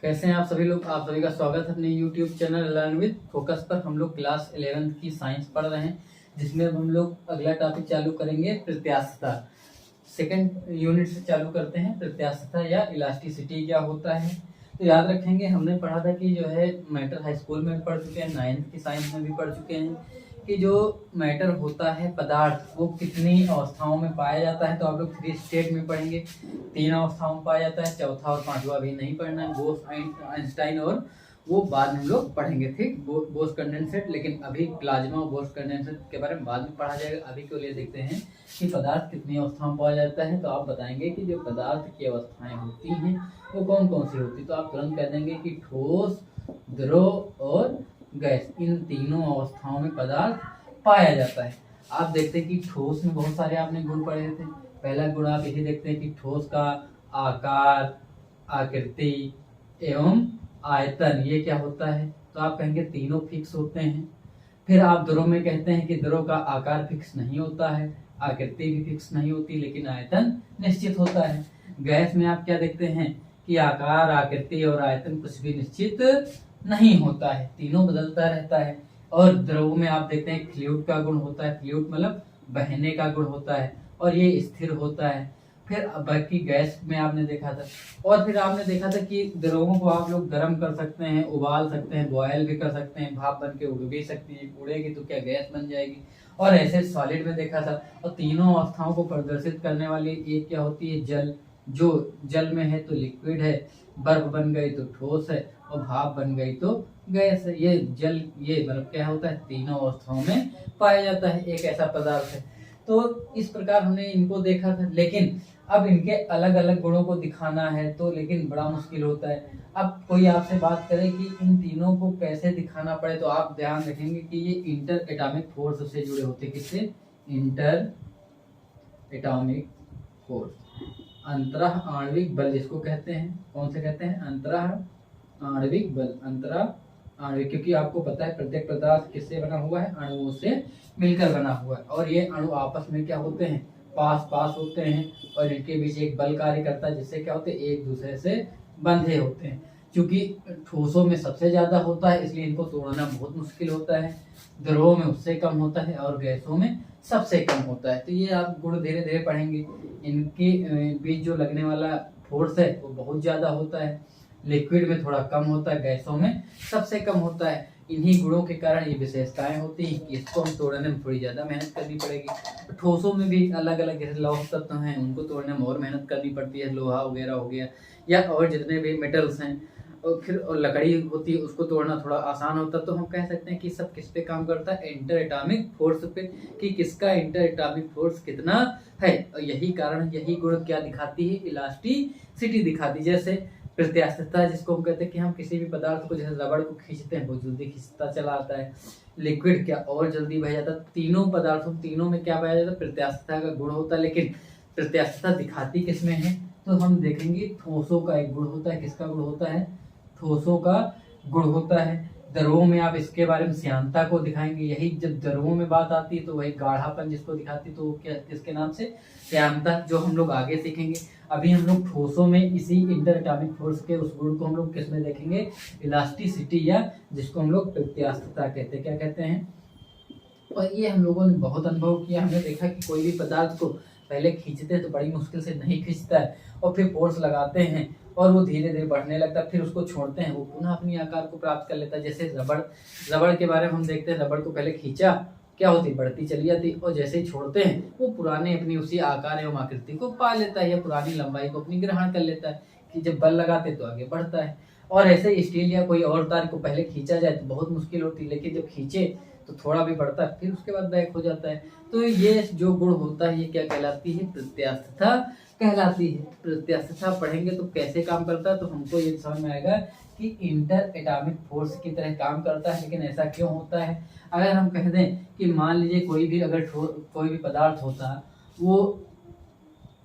कैसे हैं आप सभी लोग। आप सभी का स्वागत है अपने YouTube channel learn with focus पर। हम लोग क्लास 11th की साइंस पढ़ रहे हैं, जिसमें अब हम लोग अगला टॉपिक चालू करेंगे प्रत्यास्थता। सेकंड यूनिट से चालू करते हैं। प्रत्यास्थता या इलास्टिसिटी क्या होता है, तो याद रखेंगे हमने पढ़ा था कि जो है मैटर हाई स्कूल में भी पढ़ चुके हैं, 9th की साइंस में भी पढ़ चुके हैं कि जो मैटर होता है पदार्थ वो कितनी अवस्थाओं में पाया जाता है। तो आप लोग 3 स्टेट में पढ़ेंगे, 3 अवस्थाओं में पाया जाता है, चौथा और पांचवा भी नहीं पढ़ना है, बोस आइंस्टाइन और वो बाद में हम लोग पढ़ेंगे, ठीक। बोस कंडेंसेट, लेकिन अभी प्लाज्मा और बोस कंडेंसेट के बारे में बाद में पढ़ा जाएगा। अभी के लिए देखते हैं कि पदार्थ कितनी अवस्थाओं में पाया जाता है। तो आप बताएंगे कि जो पदार्थ की अवस्थाएं होती हैं वो कौन कौन सी होती है। तो आप तुरंत कह देंगे कि ठोस, द्रव और गैस, इन तीनों अवस्थाओं में पदार्थ पाया जाता है। आप देखते हैं कि ठोस में बहुत सारे आपने गुण पढ़े थे। पहला गुण आप यही देखते हैं कि ठोस का आकार, आकृति एवं आयतन, ये क्या होता है। तो आप कहेंगे तीनों फिक्स होते हैं। फिर आप द्रव में कहते हैं कि द्रव का आकार फिक्स नहीं होता है, आकृति भी फिक्स नहीं होती, लेकिन आयतन निश्चित होता है। गैस में आप क्या देखते हैं कि आकार, आकृति और आयतन कुछ भी निश्चित नहीं होता है, तीनों बदलता रहता है। और द्रव में आप देखते हैं फ्लूइड का गुण होता है, फ्लूइड मतलब बहने का गुण होता है और ये स्थिर होता है। फिर बाकी गैस में आपने देखा था, और फिर आपने देखा था कि द्रवों को आप लोग गर्म कर सकते हैं, उबाल सकते हैं, बॉयल भी कर सकते हैं, भाप बन के उड़ भी सकती है, उड़ेगी तो क्या गैस बन जाएगी। और ऐसे सॉलिड में देखा था। और तीनों अवस्थाओं को प्रदर्शित करने वाली एक क्या होती है, जल। जो जल में है तो लिक्विड है, बर्फ बन गई तो ठोस है और भाप बन गई तो गैस है। ये जल, ये मतलब क्या होता है, तीनों अवस्थाओं में पाया जाता है, एक ऐसा पदार्थ है। तो इस प्रकार हमने इनको देखा था, लेकिन अब इनके अलग अलग गुणों को दिखाना है तो लेकिन बड़ा मुश्किल होता है। अब कोई आपसे बात करे कि इन तीनों को कैसे दिखाना पड़े, तो आप ध्यान रखेंगे कि ये इंटर एटॉमिक फोर्स से जुड़े होते हैं। किससे? इंटर एटॉमिक फोर्स, अंतरह आणविक बल जिसको कहते हैं। कौन से कहते हैं? अंतरह आणविक बल, अंतरह आणविक, क्योंकि आपको पता है प्रत्येक पदार्थ किससे बना हुआ है, अणुओं से मिलकर बना हुआ है। और ये अणु आपस में क्या होते हैं, पास पास होते हैं, और इनके बीच एक बल कार्य करता है, जिससे क्या होते हैं, एक दूसरे से बंधे होते हैं। क्योंकि ठोसों में सबसे ज्यादा होता है, इसलिए इनको तोड़ना बहुत मुश्किल होता है। द्रवों में उससे कम होता है और गैसों में सबसे कम होता है। तो ये आप गुण धीरे धीरे पढ़ेंगे। इनके बीच जो लगने वाला फोर्स है वो बहुत ज्यादा होता है, लिक्विड में थोड़ा कम होता है, गैसों में सबसे कम होता है। इन्हीं गुणों के कारण ये विशेषताएं होती हैं कि इसको हम तोड़ने में थोड़ी ज्यादा मेहनत करनी पड़ेगी। ठोसों में भी अलग अलग जैसे लौह तत्व हैं, उनको तोड़ने में और मेहनत करनी पड़ती है, लोहा वगैरह हो गया या और जितने भी मेटल्स हैं। और फिर लकड़ी होती है, उसको तोड़ना थोड़ा आसान होता है। तो हम कह सकते हैं कि सब किस पे काम करता है, इंटर एटॉमिक फोर्स पे, कि किसका इंटर एटॉमिक फोर्स कितना है। और यही कारण, यही गुण क्या दिखाती है, इलास्टिसिटी दिखाती है। जैसे प्रत्यास्थता, जिसको हम कहते हैं कि हम किसी भी पदार्थ को, जैसे रबड़ को खींचते हैं, बहुत जल्दी खींचता चला आता है, लिक्विड क्या और जल्दी बह जाता है। तीनों पदार्थों, तीनों में क्या पाया जाता है, प्रत्यास्थता का गुण होता है। लेकिन प्रत्यास्थता दिखाती किसमें है, तो हम देखेंगे ठोसों का एक गुण होता है। किसका गुण होता है? ठोसों का गुण होता है। द्रवों में आप इसके बारे में श्यानता को दिखाएंगे। यही जब द्रवों में बात आती है तो वही गाढ़ापन जिसको दिखाती है, तो वो क्या, किसके नाम से? श्यानता, जो हम लोग आगे सीखेंगे। अभी हम लोग ठोसों में इसी इंटर एटॉमिक फोर्स के उस गुण को हम लोग किस में देखेंगे, इलास्टिसिटी, या जिसको हम लोग प्रत्यास्थता कहते हैं। क्या कहते हैं? और ये हम लोगों ने बहुत अनुभव किया। हमने देखा कि कोई भी पदार्थ को पहले खींचते हैं तो बड़ी मुश्किल से नहीं खींचता है, और फिर फोर्स लगाते हैं और वो धीरे धीरे बढ़ने लगता है, फिर उसको छोड़ते हैं, वो पुनः अपनी आकार को प्राप्त कर लेता है। जैसे रबड़, रबड़ के बारे में हम देखते हैं, रबड़ को पहले खींचा, क्या होती, बढ़ती चली जाती, और जैसे ही छोड़ते हैं वो पुराने अपनी उसी आकार एवं आकृति को पा लेता है, या पुरानी लंबाई को अपनी ग्रहण कर लेता है, कि जब बल लगाते तो आगे बढ़ता है। और ऐसे स्टील या कोई और तार को पहले खींचा जाए तो बहुत मुश्किल होती है, लेकिन जब खींचे तो थोड़ा भी बढ़ता है, फिर उसके बाद बैक हो जाता है। तो ये जो गुण होता है ये क्या कहलाती है, प्रत्यास्थता कहलाती है। प्रत्यास्थता पढ़ेंगे तो कैसे काम करता है, तो हमको ये समझ में आएगा कि इंटर एटॉमिक फोर्स की तरह काम करता है। लेकिन ऐसा क्यों होता है? अगर हम कह दें कि मान लीजिए कोई भी अगर कोई भी पदार्थ होता है, वो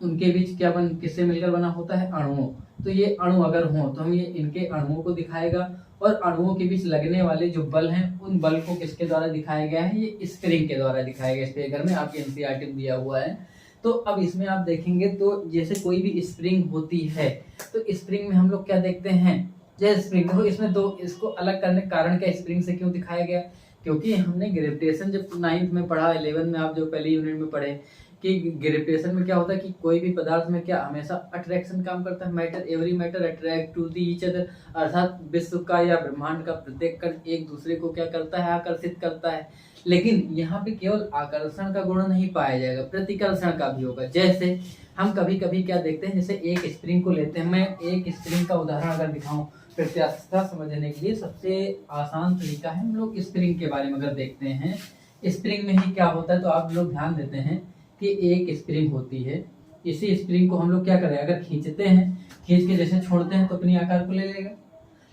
उनके बीच क्या किससे मिलकर बना होता है, अणुओं। तो ये अणु अगर हो तो हम ये इनके अणुओं को दिखाएगा, और अणुओं के बीच लगने वाले जो बल हैं उन बल को किसके द्वारा दिखाया गया है, ये स्प्रिंग के द्वारा दिखाया गया है। इस फिगर में आपके एनसीईआरटी में दिया हुआ है। तो अब इसमें आप देखेंगे तो जैसे कोई भी स्प्रिंग होती है, तो स्प्रिंग में हम लोग क्या देखते हैं, जैसे स्प्रिंग देखो, इसमें दो, इसको अलग करने का कारण क्या, स्प्रिंग से क्यों दिखाया गया, क्योंकि हमने ग्रेविटेशन जब 9th में पढ़ा, 11 में आप जो पहली यूनिट में पढ़े कि ग्रेविटेशन में क्या होता है कि कोई भी पदार्थ में क्या हमेशा अट्रैक्शन काम करता है, matter every matter attract to the each other, अर्थात विश्व का या ब्रह्मांड का प्रत्येक कण एक दूसरे को क्या करता है, आकर्षित करता है। लेकिन यहाँ पे केवल आकर्षण का गुण नहीं पाया जाएगा, प्रतिकर्षण का भी होगा। जैसे हम कभी कभी क्या देखते हैं, जैसे एक स्प्रिंग को लेते हैं, मैं एक स्प्रिंग का उदाहरण अगर दिखाऊं प्रत्यास्थता समझने के लिए, सबसे आसान तरीका है, हम लोग स्प्रिंग के बारे में अगर देखते हैं, स्प्रिंग में ही क्या होता है, तो आप लोग ध्यान देते हैं कि एक स्प्रिंग होती है, इसी स्प्रिंग को हम लोग क्या करें, अगर खींचते हैं, खींच के जैसे छोड़ते हैं तो अपनी आकार को ले लेगा,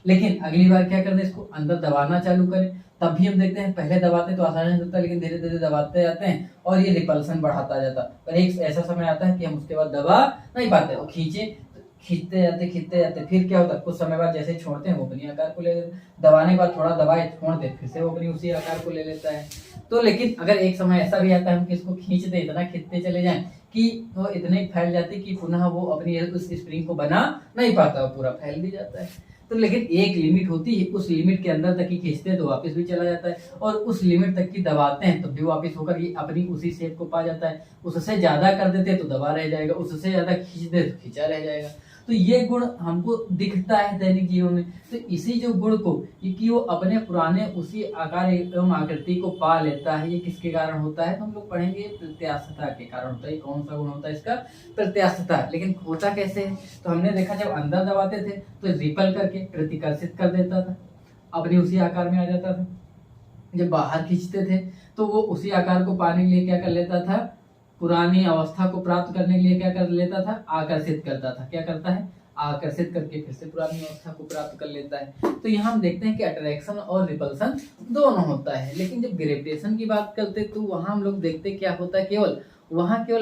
लेकिन अगली बार क्या करते हैं, इसको अंदर दबाना चालू करें, तब भी हम देखते हैं पहले दबाते हैं तो आसानी से होता है, लेकिन धीरे धीरे दबाते जाते हैं और ये रिपल्सन बढ़ाता जाता है, पर एक ऐसा समय आता है कि हम उसके बाद दबा नहीं पाते और खींचते जाते, फिर क्या होता है, कुछ समय बाद जैसे छोड़ते हैं वो अपनी आकार को ले लेते, दबाने के बाद थोड़ा दबाए छोड़ते फिर से वो अपनी उसी आकार को ले लेता है। तो लेकिन अगर एक समय ऐसा भी आता है हम इसको खींचते, इतना खींचते चले जाएं कि वो इतने फैल जाती कि पुनः वो अपनी उस स्प्रिंग को बना नहीं पाता, पूरा फैल भी जाता है। तो लेकिन एक लिमिट होती है, उस लिमिट के अंदर तक ही खींचते हैं तो वापस भी चला जाता है, और उस लिमिट तक की दबाते हैं तो भी वापस होकर ये अपनी उसी शेप को पा जाता है। उससे ज्यादा कर देते तो दबा रह जाएगा, उससे ज्यादा खींच दे तो खींचा रह जाएगा। तो ये गुण हमको दिखता है दैनिक जीवन में, तो इसी जो गुण को कि वो अपने पुराने उसी आकार एवं आकृति को पा लेता है, ये किसके कारण होता है, तो हम लोग पढ़ेंगे प्रत्यास्थता के कारण होता है। कौन सा गुण होता है इसका, प्रत्यास्थता। लेकिन होता कैसे है, तो हमने देखा जब अंदर दबाते थे तो रिपल करके प्रतिकर्षित कर देता था, अपनी उसी आकार में आ जाता था। जब बाहर खींचते थे तो वो उसी आकार को पाने के लिए क्या कर लेता था, पुरानी अवस्था को प्राप्त करने के लिए क्या कर लेता था, आकर्षित करता था। क्या करता है, आकर्षित करके फिर से पुरानी अवस्था को प्राप्त कर लेता है। तो यहाँ हम देखते हैं कि अट्रैक्शन और रिपल्सन दोनों होता है। लेकिन जब ग्रेविटेशन की बात करते तो वहां हम लोग देखते क्या होता है, केवल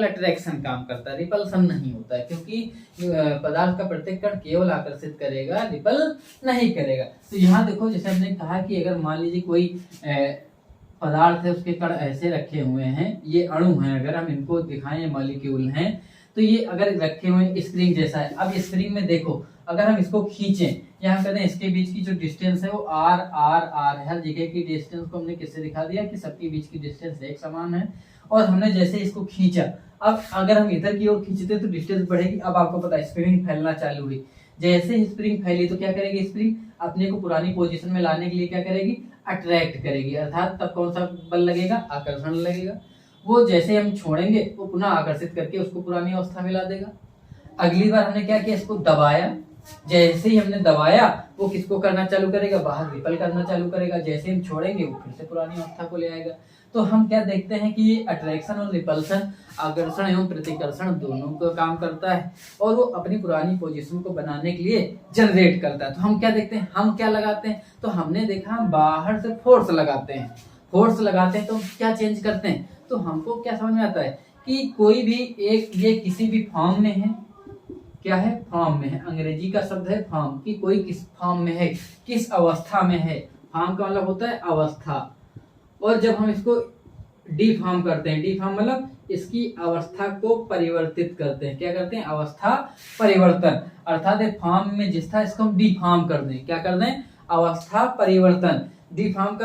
अट्रैक्शन काम करता है, रिपल्सन नहीं होता है, क्योंकि पदार्थ का प्रत्येक कण केवल आकर्षित करेगा, रिपल नहीं करेगा। तो यहाँ देखो, जैसे हमने कहा कि अगर मान लीजिए कोई पदार्थ है, उसके कण ऐसे रखे हुए हैं, ये अणु हैं, अगर हम इनको दिखाएं मॉलिक्यूल हैं, तो ये अगर रखे हुए स्प्रिंग जैसा है। अब स्प्रिंग में देखो, अगर हम इसको खींचें, यहाँ कहते हैं इसके बीच की जो डिस्टेंस है वो आर आर आर है। हर जगह की डिस्टेंस को हमने किससे दिखा दिया कि सबके बीच की डिस्टेंस एक समान है। और हमने जैसे इसको खींचा, अब अगर हम इधर की ओर खींचते तो डिस्टेंस बढ़ेगी। अब आपको पता है स्प्रिंग फैलना चालू हुई, जैसे ही स्प्रिंग फैली तो क्या करेगी, स्प्रिंग अपने को पुरानी पोजीशन में लाने के लिए क्या करेगी, अट्रैक्ट करेगी, अर्थात तब कौन सा बल लगेगा, आकर्षण लगेगा। वो जैसे हम छोड़ेंगे वो पुनः आकर्षित करके उसको पुरानी अवस्था में ला देगा। अगली बार हमने क्या किया, इसको दबाया, जैसे ही हमने दबाया वो किसको करना चालू करेगा, बाहर रिपल करना चालू करेगा। जैसे हम छोड़ेंगे वो फिर से पुरानी अवस्था को ले आएगा। तो हम क्या देखते हैं कि ये अट्रैक्शन और रिपल्सन, आकर्षण एवं प्रतिकर्षण दोनों का काम करता है, और वो अपनी पुरानी पोजीशन को बनाने के लिए जनरेट करता है। तो हम क्या देखते हैं, हम क्या लगाते हैं, तो हमने देखा हम बाहर से फोर्स लगाते हैं। फोर्स लगाते हैं तो क्या चेंज करते हैं, तो हमको क्या समझ में आता है कि कोई भी एक, ये किसी भी फॉर्म में है, क्या है, फॉर्म में है, अंग्रेजी का शब्द है फॉर्म, कि कोई किस फॉर्म में है, किस अवस्था में है। फॉर्म का मतलब होता है अवस्था। और जब हम इसको डिफॉर्म करते हैं, डिफॉर्म मतलब इसकी अवस्था को परिवर्तित करते हैं। क्या करते हैं, अवस्था परिवर्तन, अर्थात फॉर्म में जिस था इसको हम डिफॉर्म कर दें। क्या कर दें, अवस्था परिवर्तन। डिफॉर्म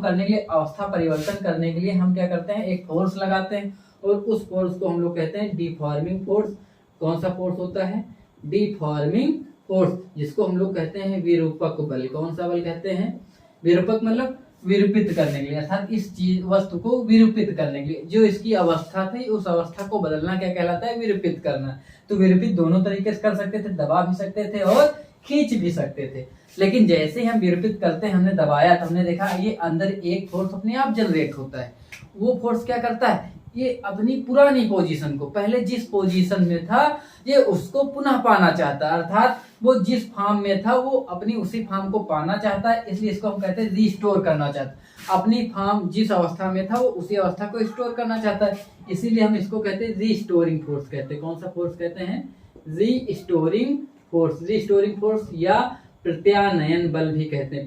करने के लिए, अवस्था परिवर्तन करने के लिए हम क्या करते हैं, एक फोर्स लगाते हैं, और उस फोर्स को हम लोग कहते हैं डिफॉर्मिंग फोर्स। कौन सा फोर्स होता है, डिफॉर्मिंग फोर्स, जिसको हम लोग कहते हैं विरूपक बल। कौन सा बल कहते हैं, विरूपक मतलब विरूपित करने के लिए, अर्थात इस चीज वस्तु को विरूपित करने के लिए, जो इसकी अवस्था थी उस अवस्था को बदलना क्या कहलाता है, विरूपित करना। तो विरूपित दोनों तरीके से कर सकते थे, दबा भी सकते थे और खींच भी सकते थे। लेकिन जैसे हम विरूपित करते हैं, हमने दबाया तो हमने देखा ये अंदर एक फोर्स अपने आप जनरेट होता है। वो फोर्स क्या करता है, ये अपनी पुरानी पोजीशन को, पहले जिस पोजीशन में था ये उसको पुनः पाना चाहता है, अर्थात वो जिस फॉर्म में था वो अपनी उसी फॉर्म को पाना चाहता है। इसलिए इसको हम कहते हैं रिस्टोर करना चाहता है। अपनी फॉर्म जिस अवस्था में था वो उसी अवस्था को रिस्टोर करना चाहता है, इसीलिए हम इसको कहते हैं रिस्टोरिंग फोर्स कहते हैं। कौन सा फोर्स कहते हैं, रिस्टोरिंग फोर्स। रिस्टोरिंग फोर्स या प्रत्यानयन बल भी कहते हैं।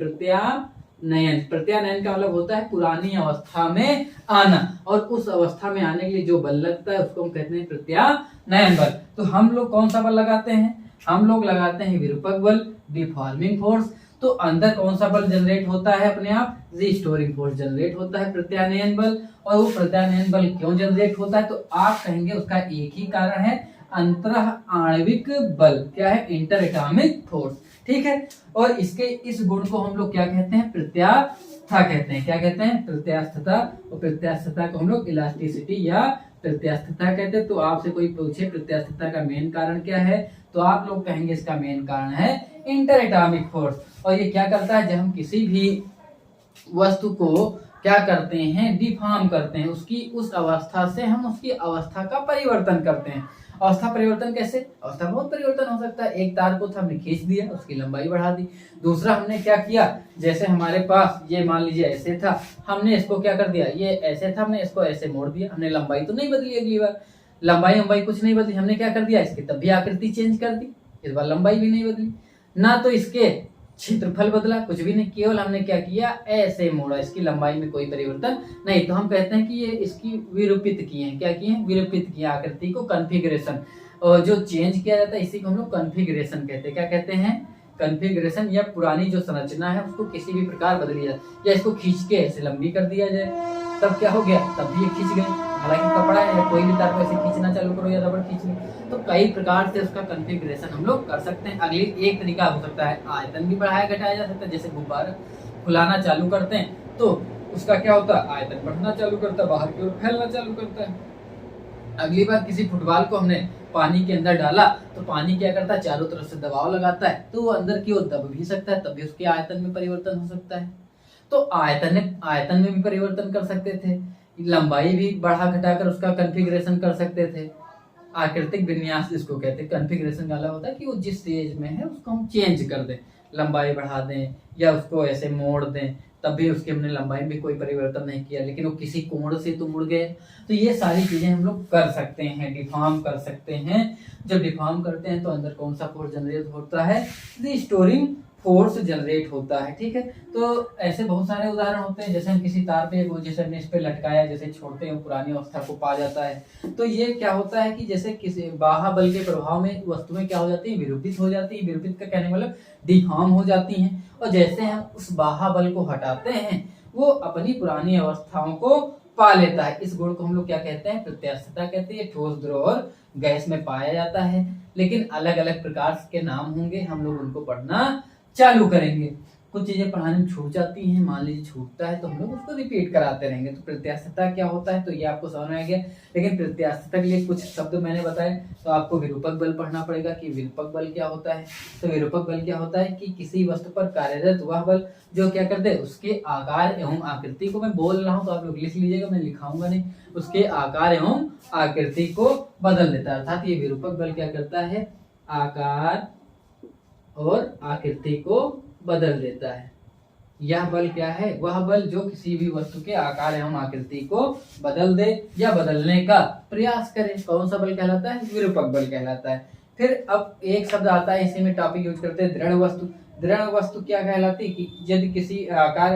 प्रत्यानयन का मतलब होता है पुरानी अवस्था में आना, और उस अवस्था में आने के लिए जो बल लगता है उसको हम कहते हैं प्रत्यानयन बल। तो हम लोग कौन सा बल लगाते हैं, हम लोग लगाते हैं विरूपक बल, डिफॉर्मिंग फोर्स, तो अंदर कौन सा बल जनरेट होता है अपने आप, रीस्टोरिंग फोर्स जनरेट होता है, प्रत्यानयन बल। और वो प्रत्यानयन बल क्यों जनरेट होता है, तो आप कहेंगे उसका एक ही कारण है, अंतर आणविक बल, क्या है, इंटर एटॉमिक फोर्स, ठीक है। और इसके इस गुण को हम लोग क्या कहते हैं, प्रत्यास्थता कहते हैं। क्या कहते हैं, प्रत्यास्थता। और प्रत्यास्थता को हम लोग इलास्टिसिटी या प्रत्यास्थता कहते हैं। तो आपसे कोई पूछे प्रत्यास्थता का मेन कारण क्या है, तो आप लोग कहेंगे इसका मेन कारण है इंटर एटॉमिक फोर्स। और ये क्या करता है, जब हम किसी भी वस्तु को क्या करते हैं, डिफॉर्म करते हैं, उसकी उस अवस्था से हम उसकी अवस्था का परिवर्तन करते हैं। अवस्था परिवर्तन कैसे, अवस्था बहुत परिवर्तन हो सकता है। एक तार को हमने खींच दिया, उसकी लंबाई बढ़ा दी। दूसरा हमने क्या किया, जैसे हमारे पास ये मान लीजिए ऐसे था, हमने इसको क्या कर दिया, ये ऐसे था, हमने इसको ऐसे मोड़ दिया, हमने लंबाई तो नहीं बदली, अगली बार लंबाई कुछ नहीं बदली, हमने क्या कर दिया, इसकी तब भी आकृति चेंज कर दी, इस बार लंबाई भी नहीं बदली, ना तो इसके क्षेत्रफल बदला, कुछ भी नहीं, केवल हमने क्या किया, ऐसे मोड़ा, इसकी लंबाई में कोई परिवर्तन नहीं। तो हम कहते हैं कि ये इसकी विरूपित किए हैं, क्या किए हैं, विरूपित किए आकृति को, कॉन्फ़िगरेशन। और जो चेंज किया जाता है इसी को हम लोग कॉन्फ़िगरेशन कहते हैं। क्या कहते हैं, कॉन्फ़िगरेशन। या पुरानी जो संरचना है उसको किसी भी प्रकार बदली जाए, या इसको खींच के ऐसे लंबी कर दिया जाए, तब क्या हो गया, तब भी ये खींच गई। हालांकि कपड़ा है, या कोई भी तार को ऐसे खींचना चालू करो या रबड़ खींच लो, तो कई प्रकार से उसका कॉन्फ़िगरेशन हम लोग कर सकते हैं। अगली एक तरीका हो सकता है, आयतन भी बढ़ाया घटाया जा सकता है। जैसे गुब्बारा फुलाना चालू करते हैं तो उसका क्या होता है, आयतन बढ़ना चालू करता है, बाहर की ओर फैलना चालू करता है। अगली बार किसी फुटबॉल को हमने पानी के अंदर डाला तो पानी क्या करता है, चारों तरफ से दबाव लगाता है, तो वो अंदर की ओर दब भी सकता है, तब भी उसके आयतन में परिवर्तन हो सकता है। तो आयतन में भी परिवर्तन कर सकते थे, लंबाई भी बढ़ा घटाकर उसका कॉन्फ़िगरेशन कर सकते थे। आकृतिक विन्यास जिसको कहते हैं, कॉन्फ़िगरेशन का मतलब होता है कि वो जिस स्टेज में है उसको हम चेंज कर दें, लंबाई बढ़ा दें या उसको ऐसे मोड़ दें, तब भी उसकी हमने लंबाई में कोई परिवर्तन नहीं किया, लेकिन वो किसी कोण से तो मुड़ गए। तो ये सारी चीजें हम लोग कर सकते हैं, डिफॉर्म कर सकते हैं। जब डिफॉर्म करते हैं तो अंदर कौन सा फोर्स जनरेट होता है, रिस्टोरिंग फोर्स जनरेट होता है, ठीक है। तो ऐसे बहुत सारे उदाहरण होते हैं, जैसे हम किसी तार पे वो जैसे हमने इस पे लटकाया, जैसे छोड़ते हैं पुरानी अवस्था को पा जाता है। तो ये क्या होता है कि जैसे किसी बाह्य बल के प्रभाव में वस्तुएं क्या हो जाती है, विरूपित हो जाती है। विरूपित का कहने मतलब डिफॉर्म हो जाती हैं, और जैसे हम उस बाह्य बल को हटाते हैं वो अपनी पुरानी अवस्थाओं को पा लेता है। इस गुण को हम लोग क्या कहते हैं, प्रत्यास्थता कहते हैं। ठोस, द्रव और गैस में पाया जाता है, लेकिन अलग अलग प्रकार के नाम होंगे, हम लोग उनको पढ़ना चालू करेंगे। कुछ चीजें पढ़ाने में छूट जाती हैं, मान लीजिए छूटता है तो हम लोग उसको रिपीट कराते रहेंगे। तो प्रत्यास्थता क्या होता है, तो ये आपको समझ में आ गया। लेकिन प्रत्यास्थता के लिए कुछ शब्द मैंने बताए, तो आपको विरूपक बल पढ़ना पड़ेगा कि विरूपक बल क्या होता है। तो विरूपक बल क्या होता है कि किसी वस्तु पर कार्यरत वह बल जो क्या करते हैं, उसके आकार एवं आकृति को, मैं बोल रहा हूँ तो आप लोग लिख लीजिएगा, मैं लिखाऊंगा नहीं, उसके आकार एवं आकृति को बदल देता है। अर्थात ये विरूपक बल क्या करता है, आकार और आकृति को बदल देता है। यह बल क्या है, वह बल जो किसी भी वस्तु के आकार एवं आकृति को बदल दे या बदलने का प्रयास करे। कौन सा बल कहलाता है, विरूपक बल कहलाता है। फिर अब एक शब्द आता है, इसी में टॉपिक यूज करते हैं, दृढ़ वस्तु। दृढ़ वस्तु क्या कहलाती है कि यदि किसी आकार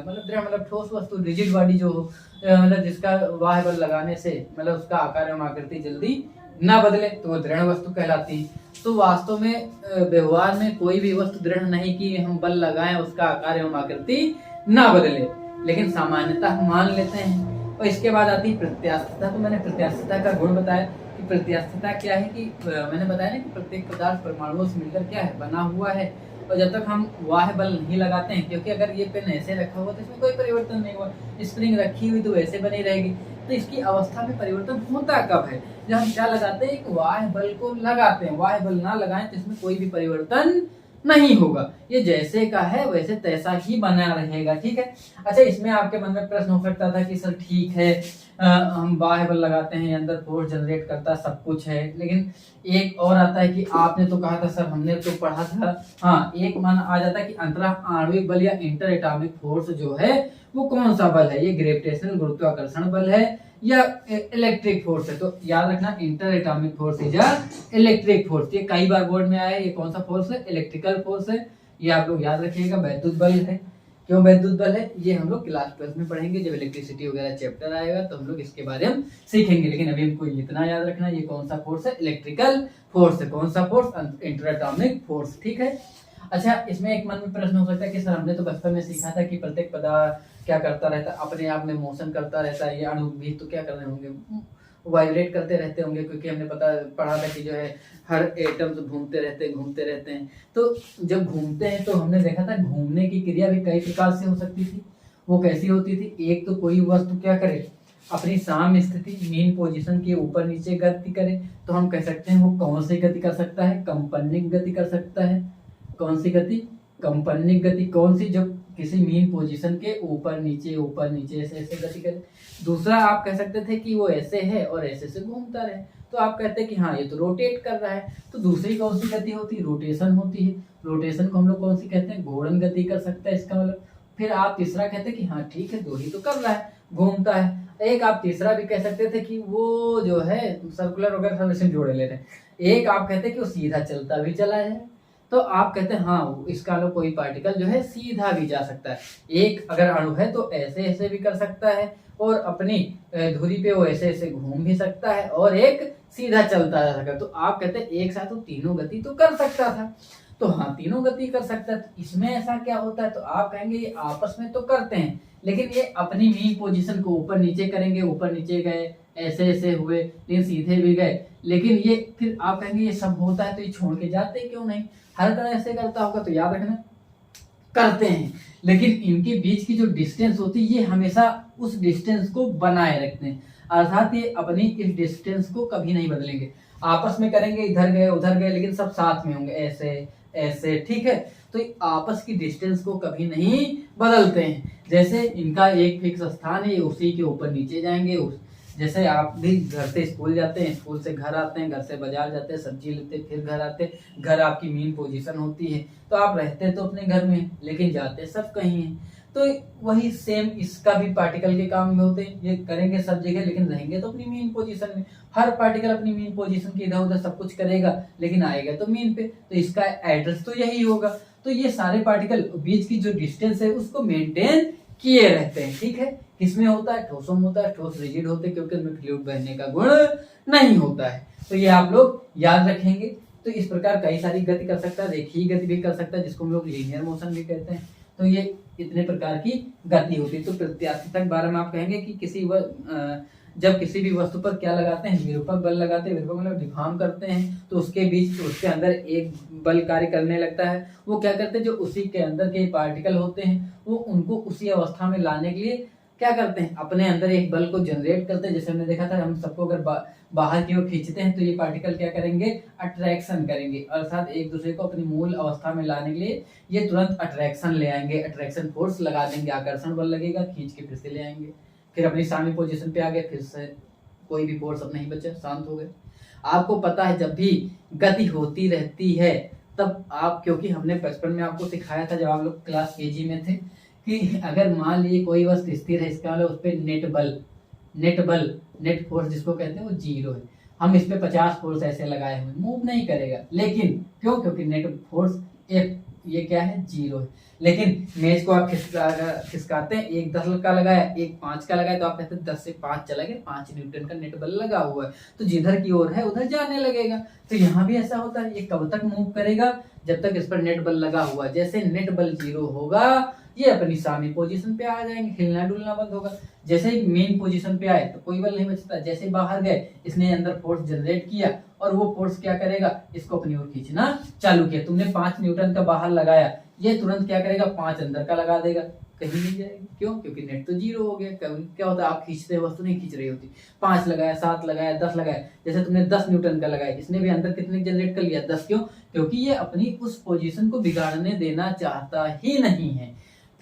मतलब दृढ़ मतलब ठोस वस्तु, रिजिड बॉडी जो हो, मतलब जिसका बाह्य बल लगाने से मतलब उसका आकार एवं आकृति जल्दी ना बदले, तो वो दृढ़ वस्तु कहलाती है। तो वास्तव में व्यवहार में कोई भी वस्तु दृढ़ नहीं कि हम बल लगाएं उसका आकार एवं आकृति ना बदले, लेकिन सामान्यतः हम मान लेते हैं। और इसके बाद आती है प्रत्यास्थता। तो मैंने प्रत्यास्थता का गुण बताया कि प्रत्यास्थता क्या है कि मैंने बताया ना कि प्रत्येक पदार्थ परमाणुओं से मिलकर क्या है, बना हुआ है। और जब तक हम बाह्य बल नहीं लगाते हैं, क्योंकि अगर ये पेन ऐसे रखा हुआ तो इसमें कोई परिवर्तन नहीं हुआ, स्प्रिंग रखी हुई तो वैसे बनी रहेगी, तो इसकी अवस्था में परिवर्तन होता कब है, जब हम क्या लगाते हैं, एक बाह्य बल को लगाते हैं। बाह्य बल ना लगाएं तो इसमें कोई भी परिवर्तन नहीं होगा, ये जैसे का है वैसे तैसा ही बना रहेगा, ठीक है। अच्छा, इसमें आपके मन में प्रश्न हो सकता था कि सर ठीक है, हम बाह्य बल लगाते हैं, अंदर फोर्स जनरेट करता है, सब कुछ है, लेकिन एक और आता है कि आपने तो कहा था सर, हमने तो पढ़ा था, हाँ, एक मन आ जाता है कि अंतरः आणविक बल या इंटर एटॉमिक फोर्स जो है वो कौन सा बल है, ये ग्रेविटेशनल गुरुत्वाकर्षण बल है या इलेक्ट्रिक फोर्स है। तो याद रखना, inter atomic force is electric force. ये कई बार बोर्ड में आया है, ये कौन सा फोर्स है, इलेक्ट्रिकल फोर्स है, ये आप लोग याद रखिएगा। वैद्युत बल है, क्यों वैद्युत बल है, ये हम लोग क्लास 12 में पढ़ेंगे, जब इलेक्ट्रिसिटी वगैरह चैप्टर आएगा तो हम लोग इसके बारे में सीखेंगे। लेकिन अभी हमको इतना याद रखना, ये कौन सा फोर्स है, इलेक्ट्रिकल फोर्स है। कौन सा फोर्स, इंटरएटॉमिक फोर्स, ठीक है। अच्छा, इसमें एक मन में प्रश्न हो सकता है कि सर हमने तो बचपन में सीखा था कि प्रत्येक पदार्थ क्या करता रहता है, अपने आप में मोशन करता रहता है, ये अणु भी तो क्या कर रहे होंगे, वाइब्रेट करते रहते होंगे, क्योंकि हमने पढ़ा था कि जो है हर एटम्स घूमते रहते हैं। तो जब घूमते हैं तो हमने देखा था घूमने की क्रिया भी कई प्रकार से हो सकती थी। वो कैसी होती थी, एक तो कोई वस्तु क्या करे, अपनी साम्य स्थिति मीन पोजीशन के ऊपर नीचे गति करे, तो हम कह सकते हैं वो कौन सी गति कर सकता है, कंपनिक गति कर सकता है। कौन सी गति, कंपनिक गति। कौन सी, जब किसी मीन पोजीशन के ऊपर नीचे ऐसे ऐसे गति करे। दूसरा आप कह सकते थे कि वो ऐसे है और ऐसे से घूमता रहे, तो आप कहते हैं कि हाँ ये तो रोटेट कर रहा है। तो दूसरी कौन सी गति होती है, रोटेशन होती है। रोटेशन को हम लोग कौन सी कहते हैं, घूर्णन गति कर सकता है, इसका मतलब। फिर आप तीसरा कहते हैं कि हाँ ठीक है, दो ही तो कर रहा है, घूमता है। एक आप तीसरा भी कह सकते थे कि वो जो है सर्कुलर वगैरह सब इसमें जोड़े ले रहे हैं। एक आप कहते हैं कि वो सीधा चलता भी चला है, तो आप कहते हैं हाँ इसका लो कोई पार्टिकल जो है सीधा भी जा सकता है। एक अगर अणु है तो ऐसे ऐसे भी कर सकता है, और अपनी धुरी पे वो ऐसे ऐसे घूम भी सकता है, और एक सीधा चलता जा सकता है। तो आप कहते हैं एक साथ वो तीनों गति तो कर सकता था, तो हाँ तीनों गति कर सकता है। तो इसमें ऐसा क्या होता है, तो आप कहेंगे ये आपस में तो करते हैं, लेकिन ये अपनी मीन पोजीशन को ऊपर नीचे करेंगे, ऊपर नीचे गए, ऐसे ऐसे हुए, लेकिन सीधे भी गए। लेकिन ये फिर आप कहेंगे ये सब होता है तो ये छोड़ के जाते क्यों नहीं, हर तरह से करता होगा। तो याद रखना करते हैं, लेकिन इनके बीच की जो डिस्टेंस होती है ये हमेशा उस डिस्टेंस को बनाए रखते हैं, अर्थात ये अपनी इस डिस्टेंस को कभी नहीं बदलेंगे। आपस में करेंगे, इधर गए उधर गए, लेकिन सब साथ में होंगे, ऐसे ऐसे, ठीक है। तो आपस की डिस्टेंस को कभी नहीं बदलते हैं। जैसे इनका एक फिक्स स्थान है, उसी के ऊपर नीचे जाएंगे। जैसे आप भी घर से स्कूल जाते हैं, स्कूल से घर आते हैं, घर से बाजार जाते हैं, सब्जी लेते हैं, फिर घर आते हैं। घर आपकी मेन पोजीशन होती है, तो आप रहते तो अपने घर में, लेकिन जाते सब कहीं हैं। तो वही सेम इसका भी पार्टिकल के काम में होते हैं, ये करेंगे सब जगह, लेकिन रहेंगे तो अपनी मेन पोजीशन में। हर पार्टिकल अपनी मेन पोजीशन के इधर उधर सब कुछ करेगा, लेकिन आएगा तो मेन पे, तो इसका एड्रेस तो यही होगा। तो ये सारे पार्टिकल बीच की जो डिस्टेंस है उसको मेंटेन किए रहते हैं, ठीक है। किसमें होता है, ठोसों में होता है। ठोस रिजिड होते हैं क्योंकि उनमें फ्लूइड बहने का गुण नहीं होता है। तो ये आप लोग याद रखेंगे। तो इस प्रकार कई सारी गति कर सकता है, रेखीय गति भी कर सकता है, जिसको हम लोग लीनियर मोशन भी कहते हैं। तो ये इतने प्रकार की गति होती है। तो प्रत्यास्थता के बारे में आप कहेंगे कि जब किसी भी वस्तु पर क्या लगाते हैं, विरूपक बल लगाते हैं। विरूपक मतलब डिफॉर्म करते हैं, तो उसके बीच उसके अंदर एक बल कार्य करने लगता है। वो क्या करते हैं, जो उसी के अंदर के पार्टिकल होते हैं वो उनको उसी अवस्था में लाने के लिए क्या करते हैं, अपने अंदर एक बल को जनरेट करते हैं। जैसे हमने देखा था, हम सबको अगर बाहर की ओर खींचते हैं तो ये पार्टिकल क्या करेंगे, अट्रैक्शन करेंगे, अर्थात एक दूसरे को अपनी मूल अवस्था में लाने के लिए ये तुरंत अट्रैक्शन ले आएंगे, अट्रैक्शन फोर्स लगा देंगे, आकर्षण बल लगेगा, खींच के फिर से ले आएंगे। फिर अपनी साम्य पोजीशन पे आ गए, फिर से कोई भी फोर्स अब नहीं बचा, शांत हो गए। आपको पता है जब भी गति होती रहती है तब आप, क्योंकि हमने बचपन में आपको सिखाया था जब आप लोग क्लास केजी में थे, कि अगर मान लीजिए कोई वस्तु स्थिर है, इसका मतलब उस पर नेट फोर्स जिसको कहते हैं वो 0 है। हम इस पे 50 फोर्स ऐसे लगाए हुए, मूव नहीं करेगा। लेकिन क्यों, क्योंकि नेट फोर्स ये क्या है, 0 है। लेकिन मेज को आप खिसकाते हैं, एक 10 का लगाया, एक 5 का लगाया, तो आप कहते हैं 10 से 5 चला गया, 5 न्यूटन का नेट बल लगा हुआ है, तो जिधर की ओर है उधर जाने लगेगा। तो यहाँ भी ऐसा होता है, ये कब तक मूव करेगा, जब तक इस पर नेट बल लगा हुआ। जैसे नेट बल 0 होगा, ये अपनी साम्य पोजीशन पे आ जाएंगे, हिलना डुलना बंद होगा। जैसे ही मेन पोजीशन पे आए तो कोई बल नहीं बचता। जैसे बाहर गए, इसने अंदर फोर्स जनरेट किया, और वो फोर्स क्या करेगा, इसको अपनी ओर खींचना चालू किया। तुमने 5 न्यूटन का बाहर लगाया, ये तुरंत क्या करेगा, 5 अंदर का लगा देगा, कहीं नहीं जाएगी। क्यों, क्योंकि नेट तो 0 हो गया। क्या होता है, आप खींचते वस्तु नहीं खींच रही होती। 5 लगाया, 7 लगाया, 10 लगाया। जैसे तुमने 10 न्यूटन का लगाया, इसने भी अंदर कितने जनरेट कर लिया, 10। क्यों, क्योंकि ये अपनी उस पोजीशन को बिगाड़ने देना चाहता ही नहीं है।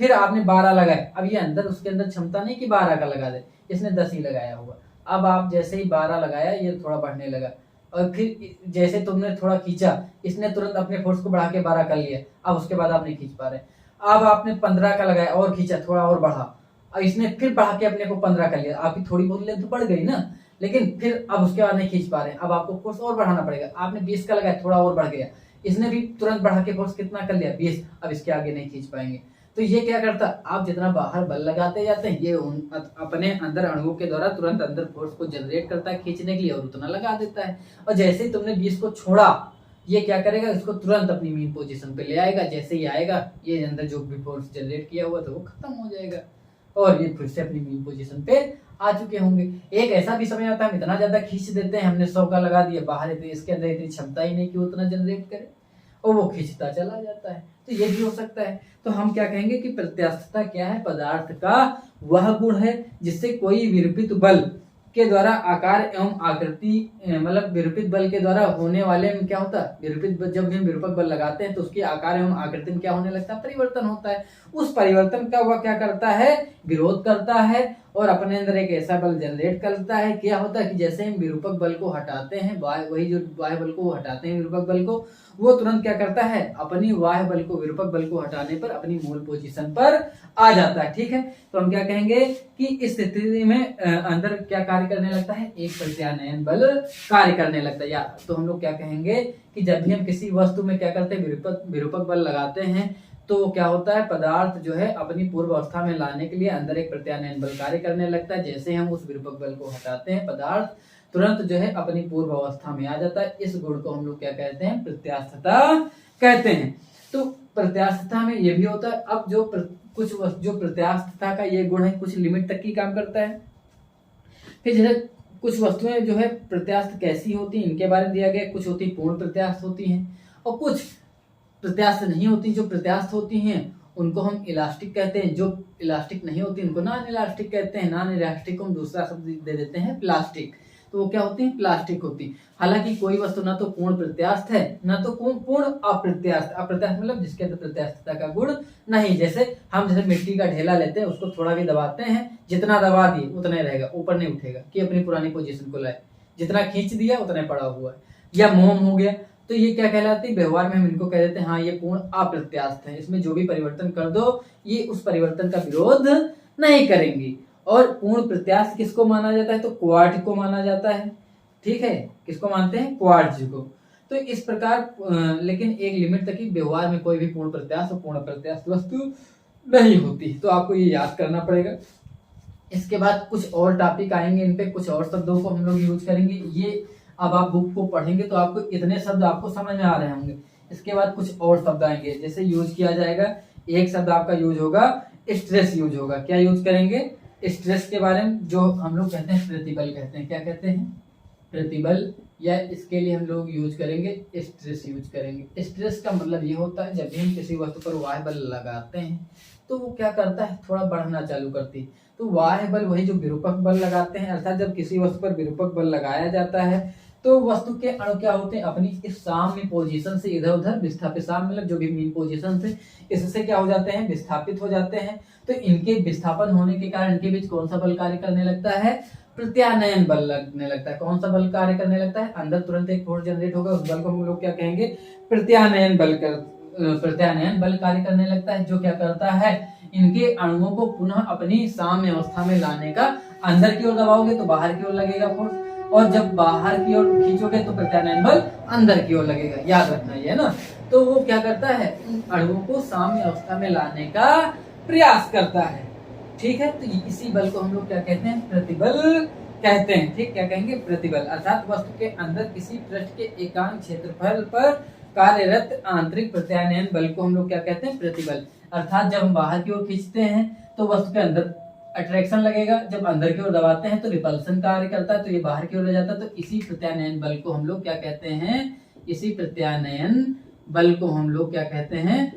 फिर आपने 12 लगाया, अब ये अंदर उसके अंदर क्षमता नहीं कि 12 का लगा दे, इसने 10 ही लगाया हुआ। अब आप जैसे ही 12 लगाया, ये थोड़ा बढ़ने लगा, और फिर जैसे तुमने थोड़ा खींचा, इसने तुरंत अपने फोर्स को बढ़ा के 12 कर लिया। अब उसके बाद आप नहीं खींच पा रहे। अब आपने 15 का लगाया और खींचा, थोड़ा और बढ़ा, अब इसने फिर बढ़ा के अपने को 15 कर लिया। आपकी थोड़ी बहुत लेंथ तो बढ़ गई ना, लेकिन फिर अब उसके बाद नहीं खींच पा रहे, अब आपको फोर्स और बढ़ाना पड़ेगा। आपने 20 का लगाया, थोड़ा और बढ़ गया, इसने भी तुरंत बढ़ा के फोर्स कितना कर लिया, 20। अब इसके आगे नहीं खींच पाएंगे। तो ये क्या करता है, आप जितना बाहर बल लगाते जाते हैं ये अपने अंदर अणुओं के द्वारा तुरंत अंदर फोर्स को जनरेट करता है खींचने के लिए और उतना लगा देता है। और जैसे ही तुमने 20 को छोड़ा ये क्या करेगा, इसको तुरंत अपनी मीन पोजीशन पे ले आएगा। जैसे ही आएगा ये अंदर जो भी फोर्स जनरेट किया हुआ था वो खत्म हो जाएगा और ये फिर से अपनी मीन पोजीशन पे आ चुके होंगे। एक ऐसा भी समय आता है हम इतना ज्यादा खींच देते हैं, हमने 100 का लगा दिया, बाहर इसके अंदर इतनी क्षमता ही नहीं कि उतना जनरेट करे और वो खींचता चला जाता है। तो ये भी हो सकता है। तो हम क्या कहेंगे कि प्रत्यास्थता क्या है, पदार्थ का वह गुण है जिससे कोई विरूपित बल के द्वारा आकार एवं आकृति मतलब विरूपित बल के द्वारा होने वाले में क्या होता है, विरूपित जब भी हम विरूपक बल लगाते हैं तो उसके आकार एवं आकृति में क्या होने लगता है, परिवर्तन होता है। उस परिवर्तन का वह क्या करता है, विरोध करता है और अपने अंदर एक ऐसा बल जनरेट करता है। क्या होता है कि जैसे हम विरूपक बल को हटाते हैं, वही जो बाह्य बल को हटाते हैं विरूपक बल को, वो तुरंत क्या करता है, अपनी बाह्य बल को विरूपक बल को हटाने पर अपनी मूल पोजीशन पर आ जाता है। ठीक है, तो हम क्या कहेंगे कि इस स्थिति में अंदर क्या कार्य करने लगता है, एक प्रत्यानयन बल कार्य करने लगता है। या तो हम लोग क्या कहेंगे कि जब भी हम किसी वस्तु में क्या करते हैं, विरूपक बल लगाते हैं तो क्या होता है, पदार्थ जो है अपनी पूर्व अवस्था में लाने के लिए अंदर एक प्रत्यानयन बल कार्य करने लगता है। जैसे हम उस विरूपक बल को हटाते हैं पदार्थ तुरंत जो है अपनी पूर्व अवस्था में आ जाता है। इस गुण को हम लोग क्या कहते हैं, प्रत्यास्थता कहते हैं। तो प्रत्यास्थता में ये भी होता है। अब जो प्रत्यास्थता का ये गुण है कुछ लिमिट तक ही काम करता है। फिर जैसे कुछ वस्तुएं जो है प्रत्यास्थ कैसी होती हैं इनके बारे में दिया गया, कुछ होती पूर्ण प्रत्यास्थ होती हैं और कुछ प्रत्यास्थ नहीं होती। जो प्रत्यास्थ होती हैं उनको हम इलास्टिक कहते हैं, जो इलास्टिक नहीं होती उनको नॉन इलास्टिक कहते हैं। नॉन इलास्टिक को हम दूसरा शब्द दे देते हैं प्लास्टिक। तो वो क्या होती है, प्लास्टिक होती। हालांकि कोई वस्तु ना तो पूर्ण प्रत्यास्थ है ना तो पूर्ण अप्रत्यास्थ। अप्रत्यास्थ मतलब जिसके अंदर प्रत्यास्थता का गुण नहीं। जैसे मिट्टी का ढेला लेते हैं, उसको थोड़ा भी दबाते हैं, जितना दबा दिए उतना ही रहेगा, ऊपर नहीं उठेगा कि अपनी पुरानी पोजीशन को लाए, जितना खींच दिया उतना पड़ा हुआ है। या मोम हो गया, तो ये क्या कहलाती है, व्यवहार में हम इनको कह देते हैं हाँ ये पूर्ण अप्रत्यास्थ है, इसमें जो भी परिवर्तन कर दो ये उस परिवर्तन का विरोध नहीं करेंगी। और पूर्ण प्रत्यास्थ किसको माना जाता है, तो क्वार्ट्ज को माना जाता है। ठीक है, किसको मानते हैं, क्वार्ट्ज को। तो इस प्रकार लेकिन एक लिमिट तक ही व्यवहार में कोई भी पूर्ण प्रत्यास्थ और पूर्ण प्रत्यास्थ वस्तु नहीं होती। तो आपको ये याद करना पड़ेगा। इसके बाद कुछ और टॉपिक आएंगे, इन पे कुछ और शब्दों को हम लोग यूज करेंगे। ये अब आप बुक को पढ़ेंगे तो आपको इतने शब्द आपको समझ में आ रहे होंगे। इसके बाद कुछ और शब्द आएंगे, जैसे यूज किया जाएगा, एक शब्द आपका यूज होगा स्ट्रेस यूज होगा। क्या यूज करेंगे, स्ट्रेस के बारे में, जो हम लोग कहते हैं प्रतिबल कहते हैं। क्या कहते हैं, प्रतिबल, या इसके लिए हम लोग यूज करेंगे स्ट्रेस यूज करेंगे। स्ट्रेस का मतलब ये होता है जब भी हम किसी वस्तु पर बाह्य बल लगाते हैं तो वो क्या करता है, थोड़ा बढ़ना चालू करती है। तो बाह्य बल वही जो विरूपक बल लगाते हैं, अर्थात जब किसी वस्तु पर विरूपक बल लगाया जाता है तो वस्तु के अणु क्या होते हैं, अपनी इस साम्य पोजीशन से इधर उधर विस्थापित, साम्य मतलब जो भी मीन पोजीशन से, इससे क्या हो जाते हैं, विस्थापित हो जाते हैं। तो इनके विस्थापन होने के कारण इनके बीच कौन सा बल कार्य करने लगता है, प्रत्यानयन बल लगने लगता है। कौन सा बल कार्य करने लगता है, अंदर तुरंत एक फोर्स जनरेट होगा, उस बल को हम लोग क्या कहेंगे, प्रत्यानयन बल कार्य करने लगता है। जो क्या करता है, इनके अणुओं को पुनः अपनी साम्य अवस्था में लाने का, अंदर की ओर दबाओगे तो बाहर की ओर लगेगा फोर्स, और जब बाहर की ओर खींचोगे तो प्रत्यानयन बल अंदर की ओर लगेगा। याद रखना ये ना। तो वो क्या करता है, उन अणुओं को साम्य अवस्था में लाने का प्रयास करता है। ठीक है, तो इसी बल को हम लोग क्या कहते हैं, प्रतिबल कहते हैं। ठीक, क्या कहेंगे, प्रतिबल। अर्थात वस्तु के अंदर किसी पृष्ठ के एकांक क्षेत्रफल पर कार्यरत आंतरिक प्रत्यानयन बल को हम लोग क्या कहते हैं, प्रतिबल। अर्थात जब हम बाहर की ओर खींचते हैं तो वस्तु के अंदर अट्रैक्शन लगेगा, जब अंदर की ओर दबाते हैं तो रिपल्सन कार्य करता है, तो ये बाहर की ओर ले जाता है। तो इसी प्रत्यानयन बल को हम लोग क्या कहते हैं, इसी प्रत्यानयन बल को हम लोग क्या कहते हैं,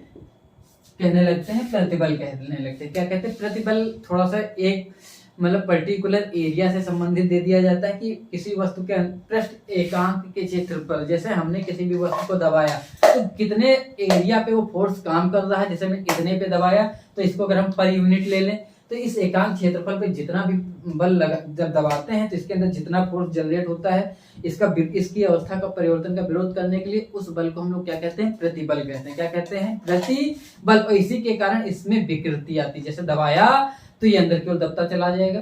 कहने लगते हैं प्रतिबल कहने लगते हैं। क्या कहते हैं, प्रतिबल थोड़ा सा एक मतलब पर्टिकुलर एरिया से संबंधित दे दिया जाता है कि किसी वस्तु के पृष्ठ एकांक के क्षेत्र पर, जैसे हमने किसी भी वस्तु को दबाया तो कितने एरिया पे वो फोर्स काम कर रहा है। जैसे हमने इतने पे दबाया तो इसको अगर हम पर यूनिट ले लें तो इस एकांक क्षेत्रफल पे जितना भी बल लगा, जब दबाते हैं तो इसके अंदर जितना फोर्स जनरेट होता है, इसकी अवस्था का परिवर्तन का विरोध करने के लिए उस बल को हम लोग क्या कहते हैं, प्रतिबल कहते हैं। क्या कहते हैं, प्रतिबल। और इसी के कारण इसमें विकृति आती है। जैसे दबाया तो ये अंदर की ओर दबता चला जाएगा,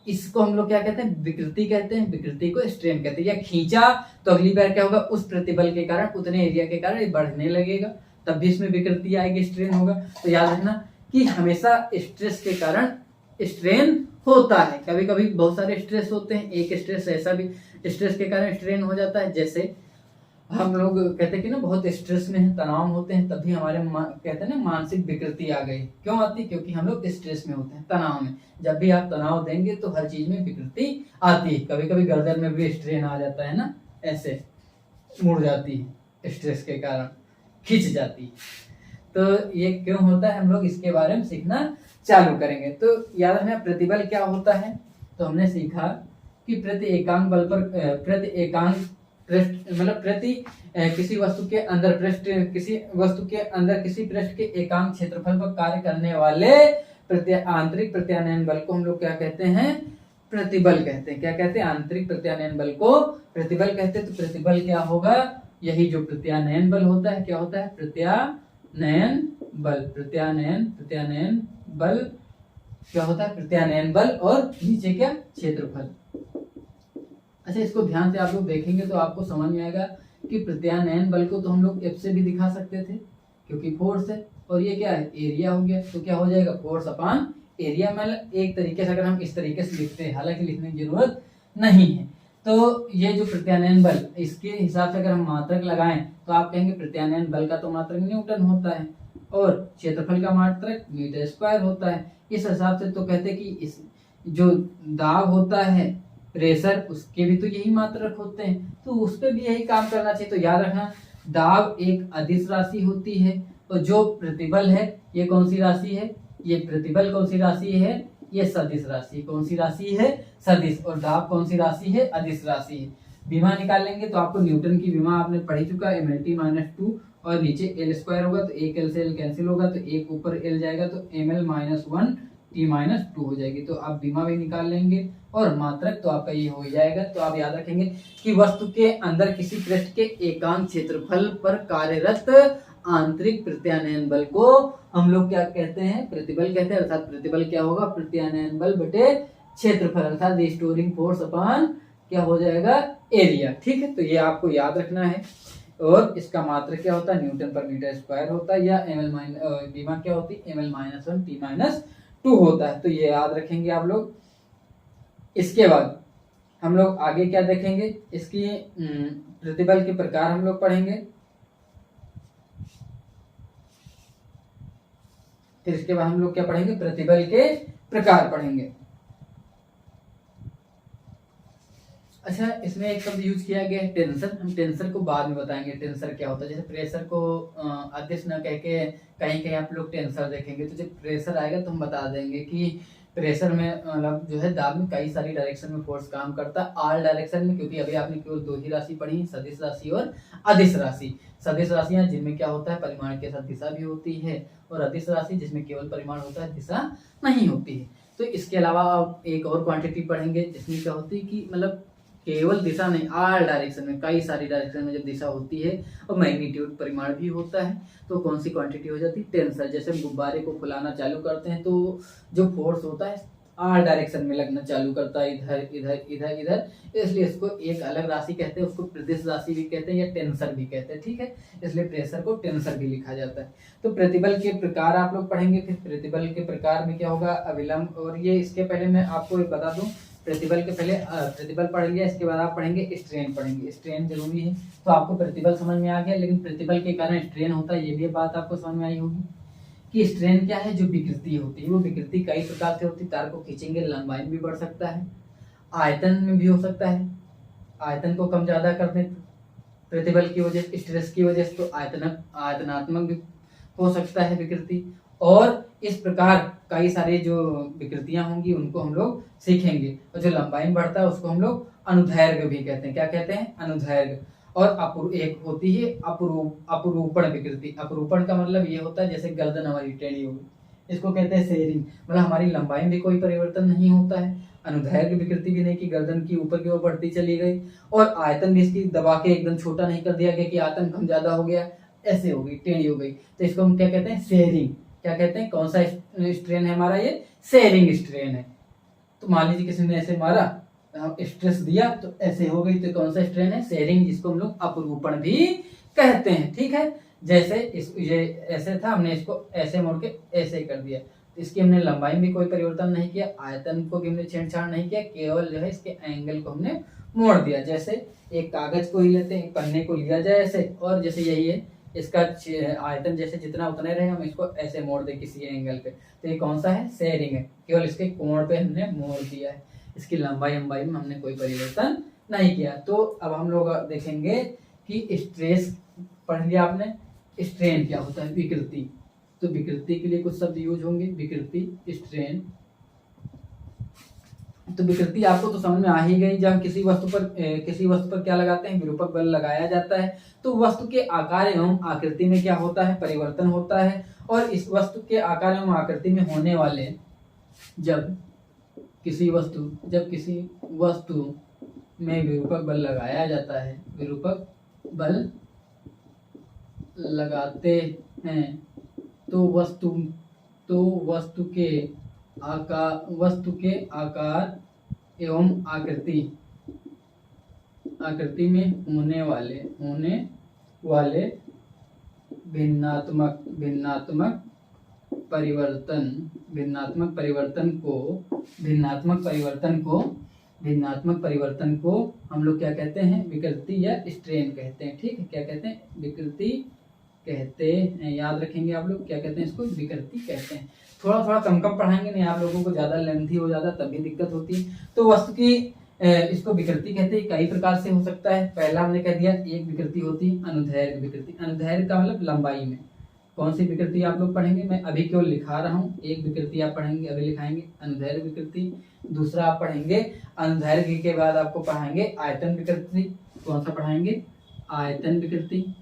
इसको हम लोग क्या कहते हैं, विकृति कहते हैं। विकृति को स्ट्रेन कहते हैं। या खींचा तो अगली बार क्या होगा, उस प्रतिबल के कारण, उतने एरिया के कारण ये बढ़ने लगेगा, तब भी इसमें विकृति आएगी, स्ट्रेन होगा। तो याद रखना कि हमेशा स्ट्रेस के कारण स्ट्रेन होता है। कभी कभी बहुत सारे स्ट्रेस होते हैं, एक स्ट्रेस ऐसा भी स्ट्रेस के कारण स्ट्रेन हो जाता है। जैसे हम लोग कहते हैं कि ना बहुत स्ट्रेस में है, तनाव होते हैं, तभी हमारे कहते हैं ना मानसिक विकृति आ गई। क्यों आती? क्योंकि हम लोग स्ट्रेस में होते हैं, तनाव में। जब भी आप तनाव देंगे तो हर चीज में विकृति आती है। कभी कभी गर्दन में भी स्ट्रेन आ जाता है ना, ऐसे मुड़ जाती है स्ट्रेस के कारण, खिंच जाती है। तो ये क्यों होता है, हम लोग इसके बारे में सीखना चालू करेंगे। तो याद रखना प्रतिबल क्या होता है। तो हमने सीखा कि प्रति एकांक बल पर प्रति एकांक पृष्ठ मतलब किसी वस्तु के अंदर किसी पृष्ठ के एकांक क्षेत्रफल पर कार्य करने वाले आंतरिक प्रत्यानयन बल को हम लोग क्या कहते हैं? प्रतिबल कहते हैं। क्या कहते हैं? आंतरिक प्रत्यानयन बल को प्रतिबल कहते हैं। तो प्रतिबल क्या होगा? यही जो प्रत्यानयन बल होता है, क्या होता है? प्रत्यानयन बल क्या होता है? प्रत्यानयन बल और नीचे क्या? क्षेत्रफल। अच्छा, इसको ध्यान से आप लोग देखेंगे तो आपको समझ में आएगा कि प्रत्यानयन बल को तो हम लोग एफ से भी दिखा सकते थे, क्योंकि फोर्स है, और ये क्या है? एरिया हो गया। तो क्या हो जाएगा? Force upon area. मतलब एक तरीके से अगर हम इस तरीके से लिखते हैं, हालांकि लिखने की जरूरत नहीं है। तो ये जो प्रत्यानयन बल, इसके हिसाब से अगर हम मात्रक लगाएं तो आप कहेंगे प्रत्यानयन बल का तो मात्रक न्यूटन होता है और क्षेत्रफल का मात्रक मीटर स्क्वायर होता है। इस हिसाब से तो कहते हैं कि इस जो दाब होता है, प्रेशर, उसके भी तो यही मात्रक होते हैं, तो उस पर भी यही काम करना चाहिए। तो याद रखना, दाब एक अदिश राशि होती है और जो प्रतिबल है ये कौन सी राशि है? ये प्रतिबल कौन सी राशि है? ये सदिश राशि। कौन सी राशि है? सदिश। और दाब कौन सी राशि है? अदिश राशि है। विमा निकालेंगे तो आपको न्यूटन की विमा आपने पढ़ी चुका है, mlt-2, और नीचे एल स्क्वायर होगा तो एक एल से एल कैंसिल होगा तो एक ऊपर एल जाएगा तो ml-1 t-2 हो जाएगी। तो आप विमा भी निकाल लेंगे और मात्रक तो आपका ये हो जाएगा। तो आप याद रखेंगे कि वस्तु के अंदर किसी पृष्ठ के एकांक क्षेत्रफल पर कार्यरत आंतरिक प्रत्यानयन बल को हम लोग क्या कहते हैं? प्रतिबल कहते हैं। अर्थात प्रतिबल क्या होगा? प्रत्यानयन बल बटे क्षेत्रफल, अर्थात रिस्टोरिंग फोर्स अपॉन क्या हो जाएगा? एरिया। ठीक है, तो ये आपको याद रखना है। और इसका मात्रक क्या होता है? न्यूटन पर मीटर स्क्वायर होता है, या विमा क्या होती है? ml-1 t-2 होता है। तो ये याद रखेंगे आप लोग। इसके बाद हम लोग आगे क्या देखेंगे? इसकी प्रतिबल के प्रकार हम लोग पढ़ेंगे। फिर इसके बाद हम लोग क्या पढ़ेंगे? प्रतिबल के प्रकार पढ़ेंगे। अच्छा, इसमें एक शब्द यूज किया गया है टेंसर। हम टेंसर को बाद में बताएंगे टेंसर क्या होता है। जैसे प्रेशर को अदिश न कह के कहीं कहीं आप लोग टेंसर देखेंगे, तो जब प्रेशर आएगा तो हम बता देंगे कि प्रेशर में मतलब जो है दाब में कई सारी डायरेक्शन में फोर्स काम करता है, ऑल डायरेक्शन में। क्योंकि अभी आपने केवल दो ही राशि पढ़ी, सदिश राशि और अदिश राशि। सदिश राशियां जिनमें क्या होता है? परिमाण के साथ दिशा भी होती है, और अदिश राशि जिसमें केवल परिमाण होता है, दिशा नहीं होती है। तो इसके अलावा आप एक और क्वांटिटी पढ़ेंगे जिसमें क्या होती है कि मतलब केवल दिशा नहीं, ऑल डायरेक्शन में, कई सारी डायरेक्शन में जब दिशा होती है और मैग्नीट्यूड परिमाण भी होता है, तो कौन सी क्वांटिटी हो जाती है? टेंसर। जैसे हम गुब्बारे को फुलाना चालू करते हैं तो जो फोर्स होता है ऑल डायरेक्शन में लगना चालू करता है, इधर इधर इधर इधर, इसलिए इसको एक अलग राशि कहते हैं, उसको प्रदिश राशि भी कहते हैं या टेंसर भी कहते हैं। ठीक है, इसलिए प्रेशर को टेंसर भी लिखा जाता है। तो प्रतिबल के प्रकार आप लोग पढ़ेंगे। फिर प्रतिबल के प्रकार में क्या होगा? अविलंब। और ये इसके पहले मैं आपको एक बता दूं, प्रतिबल के पहले प्रतिबल पढ़ लिया, इसके बाद आप पढ़ेंगे स्ट्रेन पढ़ेंगे। स्ट्रेन जरूरी है। तो आपको प्रतिबल समझ में आ गया, लेकिन प्रतिबल के कारण स्ट्रेन होता है, ये भी बात आपको समझ में आई होगी कि स्ट्रेन क्या है? जो विकृति होती है, वो विकृति कई प्रकार से होती है। तार को खींचेंगे, लंबाई में भी बढ़ सकता है, आयतन में भी हो सकता है। आयतन को कम ज्यादा करने प्रतिबल की वजह से, स्ट्रेस की वजह से, तो आयतनात्मक भी हो सकता है विकृति। और इस प्रकार कई सारी जो विकृतियां होंगी उनको हम लोग सीखेंगे। और जो लंबाई में बढ़ता है उसको हम लोग अनुदैर्घ्य भी कहते हैं। क्या कहते हैं? अनुदैर्घ्य। और एक होती है अपरूपण विकृति। अपरूपण का मतलब ये होता है जैसे गर्दन हमारी टेढ़ी होगी, इसको कहते हैं शेयरिंग। मतलब हमारी लंबाई में भी कोई परिवर्तन नहीं होता है, अनुदैर्घ्य विकृति भी नहीं कि गर्दन की ऊपर की ओर बढ़ती चली गई, और आयतन भी इसकी दबा के एकदम छोटा नहीं कर दिया गया कि आयतन कम ज्यादा हो गया, ऐसे हो गई, टेढ़ी हो गई। तो इसको हम क्या कहते हैं? शेयरिंग। क्या कहते हैं? कौन सा स्ट्रेन है हमारा? ये शेयरिंग स्ट्रेन है। तो मान लीजिए किसी ने ऐसे मारा, स्ट्रेस दिया तो ऐसे हो गई, तो कौन सा स्ट्रेन है? शेयरिंग, जिसको हम लोग अपरूपण भी कहते हैं। ठीक है, जैसे ये ऐसे था, हमने इसको ऐसे मोड़ के ऐसे कर दिया, तो इसकी हमने लंबाई में कोई परिवर्तन नहीं किया, आयतन को भी हमने छेड़छाड़ नहीं किया, केवल जो है इसके एंगल को हमने मोड़ दिया। जैसे एक कागज को ही लेते हैं, एक पन्ने को लिया जाए ऐसे, और जैसे यही है इसका आयतन जैसे जितना उतना रहे, हम इसको ऐसे मोड़ दे किसी एंगल पे, तो ये कौन सा है, शेयरिंग है, केवल इसके कोण पे हमने मोड़ दिया है, इसकी लंबाई में हमने कोई परिवर्तन नहीं किया। तो अब हम लोग देखेंगे कि स्ट्रेस पढ़ लिया आपने, स्ट्रेन क्या होता है, विकृति। तो विकृति के लिए कुछ शब्द यूज होंगे, विकृति, स्ट्रेन। तो विकृति आपको तो समझ में आ ही गई, जब किसी वस्तु पर क्या लगाते हैं, विरूपक बल लगाया जाता है, तो वस्तु के आकार एवं आकृति में क्या होता है, परिवर्तन होता है। और इस वस्तु के आकार एवं आकृति में होने वाले, जब किसी वस्तु में विरूपक बल लगाया जाता है, विरूपक बल लगाते हैं, तो वस्तु के आकार एवं आकृति में होने वाले भिन्नात्मक परिवर्तन को हम लोग क्या कहते हैं, विकृति या स्ट्रेन कहते हैं। ठीक है, क्या कहते हैं, विकृति कहते हैं। याद रखेंगे आप लोग, क्या कहते हैं इसको, विकृति कहते हैं। थोड़ा थोड़ा कम पढ़ाएंगे, नहीं आप लोगों को ज्यादा लेंथी हो जाता तभी दिक्कत होती है। तो वस्तु की इसको विकृति कहते हैं, कई प्रकार से हो सकता है। पहला हमने कह दिया, एक विकृति होती है अनुदैर्घ्य विकृति। अनुदैर्घ्य का मतलब लंबाई में। कौन सी विकृति आप लोग पढ़ेंगे, मैं अभी केवल लिखा रहा हूँ, एक विकृति आप पढ़ेंगे, अभी लिखाएंगे अनुदैर्घ्य विकृति। दूसरा आप पढ़ेंगे, अनुदैर्घ्य के बाद आपको पढ़ाएंगे आयतन विकृति। कौन सा पढ़ाएंगे, आयतन विकृति।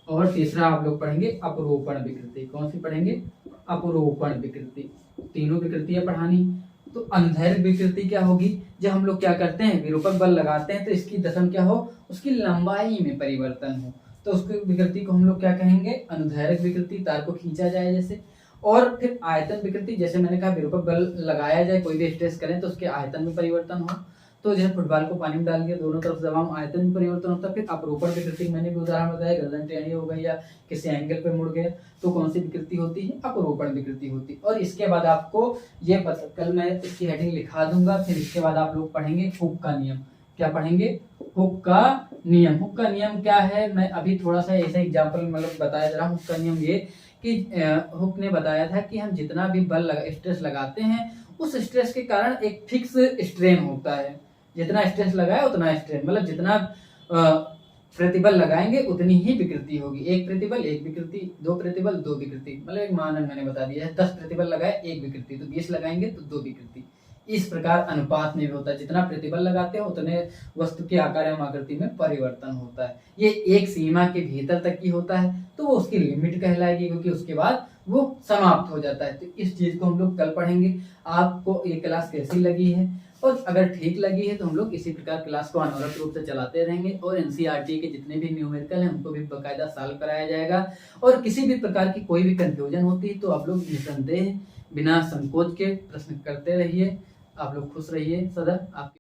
और तीसरा आप लोग पढ़ेंगे अपरोपण विकृति। कौन सी पढ़ेंगे, अपरोपण विकृति। तीनों विकृतियां पढ़ानी। तो अनुदैर्घ्य विकृति क्या होगी, जब हम लोग क्या करते हैं, विरूपक बल लगाते हैं, तो इसकी दशम क्या हो, उसकी लंबाई में परिवर्तन हो, तो उसकी विकृति को हम लोग क्या कहेंगे, अनुदैर्घ्य विकृति। तार को खींचा जाए जैसे। और फिर आयतन विकृति, जैसे मैंने कहा विरूपक बल लगाया जाए, कोई भी स्ट्रेस करें तो उसके आयतन में परिवर्तन हो। तो जैसे फुटबॉल को पानी में डाल दिया, दोनों तरफ दबाव, आयतन में परिवर्तन होता है। फिर अपरोपण विकृति मैंने भी उदाहरण बताया, गर्दन टेढ़ी हो गई या किसी एंगल पे मुड़ गया, तो कौन सी विकृति होती है, अपरोपण विकृति होती है। और इसके बाद आपको ये कल मैं इसकी हेडिंग लिखा दूंगा। फिर इसके बाद आप लोग पढ़ेंगे हुक का नियम। क्या पढ़ेंगे, हुक का नियम। हुक का नियम क्या है, मैं अभी थोड़ा सा ऐसा एग्जाम्पल मतलब बताया जा रहा हूँ। हुक का नियम ये कि हुक ने बताया था कि हम जितना भी स्ट्रेस लगाते हैं, उस स्ट्रेस के कारण एक फिक्स स्ट्रेन होता है। जितना स्ट्रेस लगाया उतना स्ट्रेन, मतलब जितना प्रतिबल लगाएंगे उतनी ही विकृति होगी। एक प्रतिबल एक विकृति, दो प्रतिबल दो विकृति, मतलब एक मानक मैंने बता दिया है। 10 प्रतिबल लगाए एक विकृति, तो 20 लगाएंगे तो 2 विकृति। इस प्रकार अनुपात में भी होता है, जितना प्रतिबल लगाते हैं उतने वस्तु के आकार एवं आकृति में परिवर्तन होता है। ये एक सीमा के भीतर तक की होता है, तो वो उसकी लिमिट कहलाएगी, क्योंकि उसके बाद वो समाप्त हो जाता है। तो इस चीज को हम लोग कल पढ़ेंगे। आपको ये क्लास कैसी लगी है, और अगर ठीक लगी है तो हम लोग इसी प्रकार क्लास को अनवरत रूप से चलाते रहेंगे। और एनसीईआरटी के जितने भी न्यूमेरिकल हैं उनको भी बाकायदा सॉल्व कराया जाएगा। और किसी भी प्रकार की कोई भी कंफ्यूजन होती है तो आप लोग निसंदेह बिना संकोच के प्रश्न करते रहिए। आप लोग खुश रहिए सदा। आप